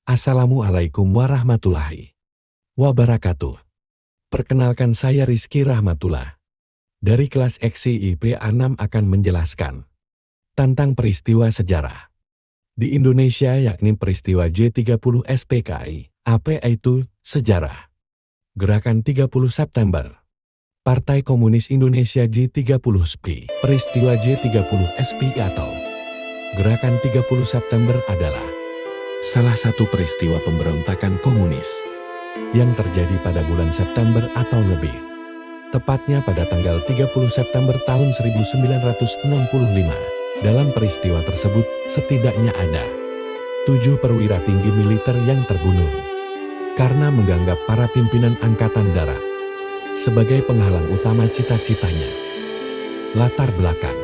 Assalamualaikum warahmatullahi wabarakatuh. Perkenalkan, saya Rizky Rahmatullah. Dari kelas XIIP A6 akan menjelaskan tentang peristiwa sejarah di Indonesia, yakni peristiwa J30 SPKI. Apa itu sejarah? Gerakan 30 September, Partai Komunis Indonesia J30 SP. Peristiwa J30 SP atau Gerakan 30 September adalah salah satu peristiwa pemberontakan komunis yang terjadi pada bulan September atau lebih tepatnya pada tanggal 30 September tahun 1965. Dalam peristiwa tersebut, setidaknya ada 7 perwira tinggi militer yang terbunuh karena menganggap para pimpinan Angkatan Darat sebagai penghalang utama cita-citanya. Latar belakang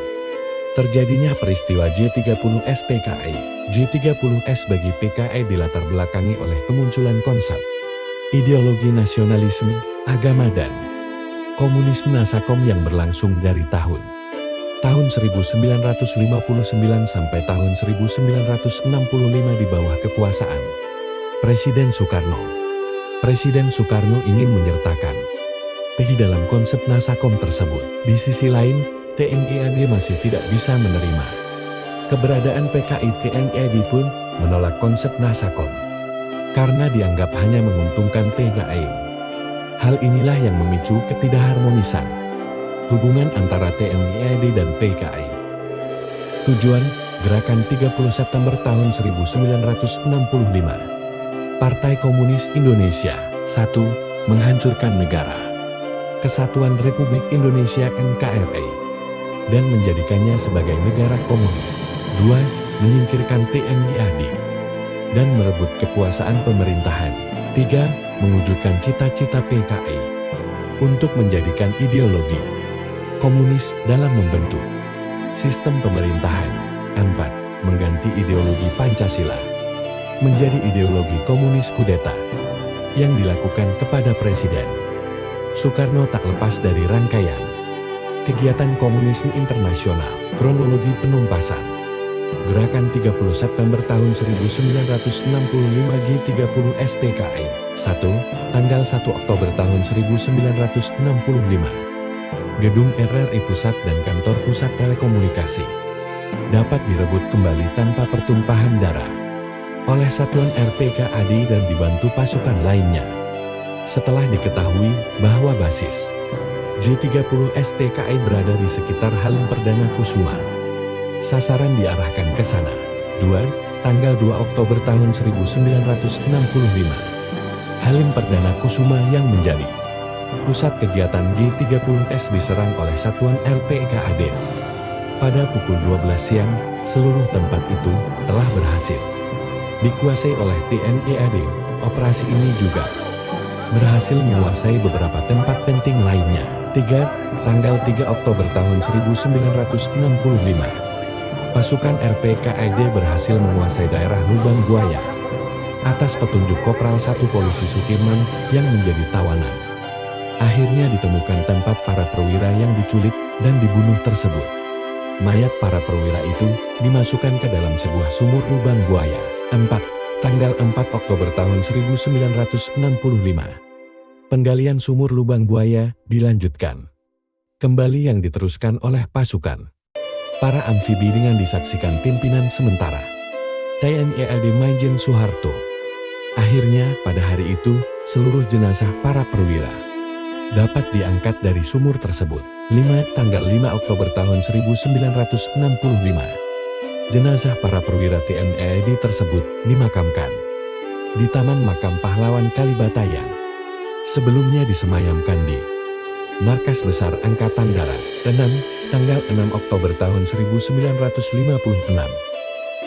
terjadinya peristiwa J30 SPKI. J30S bagi PKI dilatar belakangi oleh kemunculan konsep ideologi nasionalisme, agama dan komunisme Nasakom yang berlangsung dari tahun 1959 sampai tahun 1965 di bawah kekuasaan Presiden Soekarno. Presiden Soekarno ingin menyertakan PKI dalam konsep Nasakom tersebut. Di sisi lain, TNI AD masih tidak bisa menerima keberadaan PKI. TNI AD pun menolak konsep Nasakom karena dianggap hanya menguntungkan PKI. Hal inilah yang memicu ketidakharmonisan hubungan antara TNI AD dan PKI. Tujuan Gerakan 30 September tahun 1965. Partai Komunis Indonesia 1. Menghancurkan negara Kesatuan Republik Indonesia NKRI dan menjadikannya sebagai negara komunis. 2. Menyingkirkan TNI AD dan merebut kekuasaan pemerintahan. 3. Mewujudkan cita-cita PKI untuk menjadikan ideologi komunis dalam membentuk sistem pemerintahan. 4. Mengganti ideologi Pancasila menjadi ideologi komunis kudeta yang dilakukan kepada Presiden Soekarno tak lepas dari rangkaian kegiatan komunisme internasional. Kronologi penumpasan Gerakan 30 September tahun 1965 J30 SPKI. 1. Tanggal 1 Oktober tahun 1965. Gedung RRI Pusat dan Kantor Pusat Telekomunikasi dapat direbut kembali tanpa pertumpahan darah oleh satuan RPKAD dan dibantu pasukan lainnya. Setelah diketahui bahwa basis J30 SPKI berada di sekitar Halim Perdana Kusuma, sasaran diarahkan ke sana. 2. Tanggal 2 Oktober tahun 1965. Halim Perdana Kusuma yang menjadi pusat kegiatan J30S diserang oleh satuan RPKAD. Pada pukul 12 siang, seluruh tempat itu telah berhasil dikuasai oleh TNI AD. Operasi ini juga berhasil menguasai beberapa tempat penting lainnya. 3. Tanggal 3 Oktober tahun 1965. Pasukan RPKAD berhasil menguasai daerah Lubang Buaya atas petunjuk Kopral 1 Polisi Sukirman yang menjadi tawanan. Akhirnya ditemukan tempat para perwira yang diculik dan dibunuh tersebut. Mayat para perwira itu dimasukkan ke dalam sebuah sumur lubang buaya. 4. Tanggal 4 Oktober tahun 1965. Penggalian sumur lubang buaya dilanjutkan kembali yang diteruskan oleh pasukan para amfibi dengan disaksikan pimpinan sementara TNI AD Maijen Soeharto. Akhirnya pada hari itu seluruh jenazah para perwira dapat diangkat dari sumur tersebut. 5. Tanggal 5 Oktober tahun 1965. Jenazah para perwira TNI AD tersebut dimakamkan di Taman Makam Pahlawan Kalibata yang sebelumnya disemayamkan di Markas Besar Angkatan Darat. 6. Tanggal 6 Oktober tahun 1956.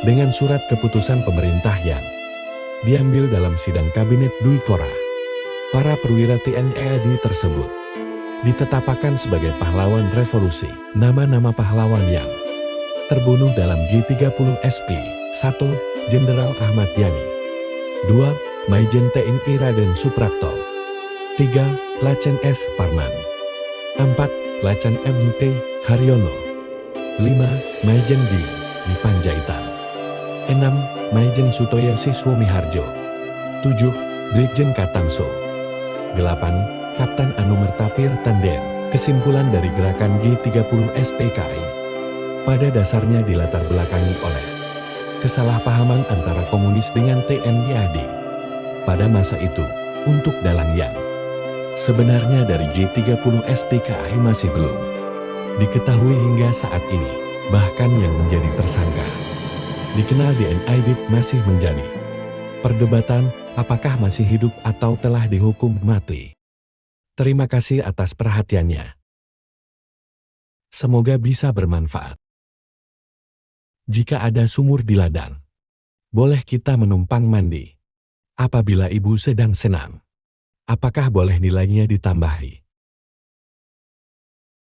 Dengan surat keputusan pemerintah yang diambil dalam sidang Kabinet Dwi Korah, para perwira TNI AD tersebut ditetapkan sebagai pahlawan revolusi. Nama-nama pahlawan yang terbunuh dalam J30 SP. 1. Jenderal Ahmad Yani. 2. Maijen TNI Raden Suprapto. 3. Lachen S. Parman. 4. Lachen MT Haryono. 5. Maijen D. Panjaitan. 6. Maijen Sutoyo Siswomiharjo. 7. Brigjen Katamso. 8. Kapten Anu Mertapir Tanden. Kesimpulan dari gerakan G30 SPKI pada dasarnya dilatar belakangi oleh kesalahpahaman antara komunis dengan TNI AD. Pada masa itu, untuk Dalang Yang sebenarnya dari G30 SPKI masih belum diketahui hingga saat ini, bahkan yang menjadi tersangka dikenal DNI masih menjadi perdebatan apakah masih hidup atau telah dihukum mati. Terima kasih atas perhatiannya. Semoga bisa bermanfaat. Jika ada sumur di ladang, boleh kita menumpang mandi. Apabila ibu sedang senam, apakah boleh nilainya ditambahi?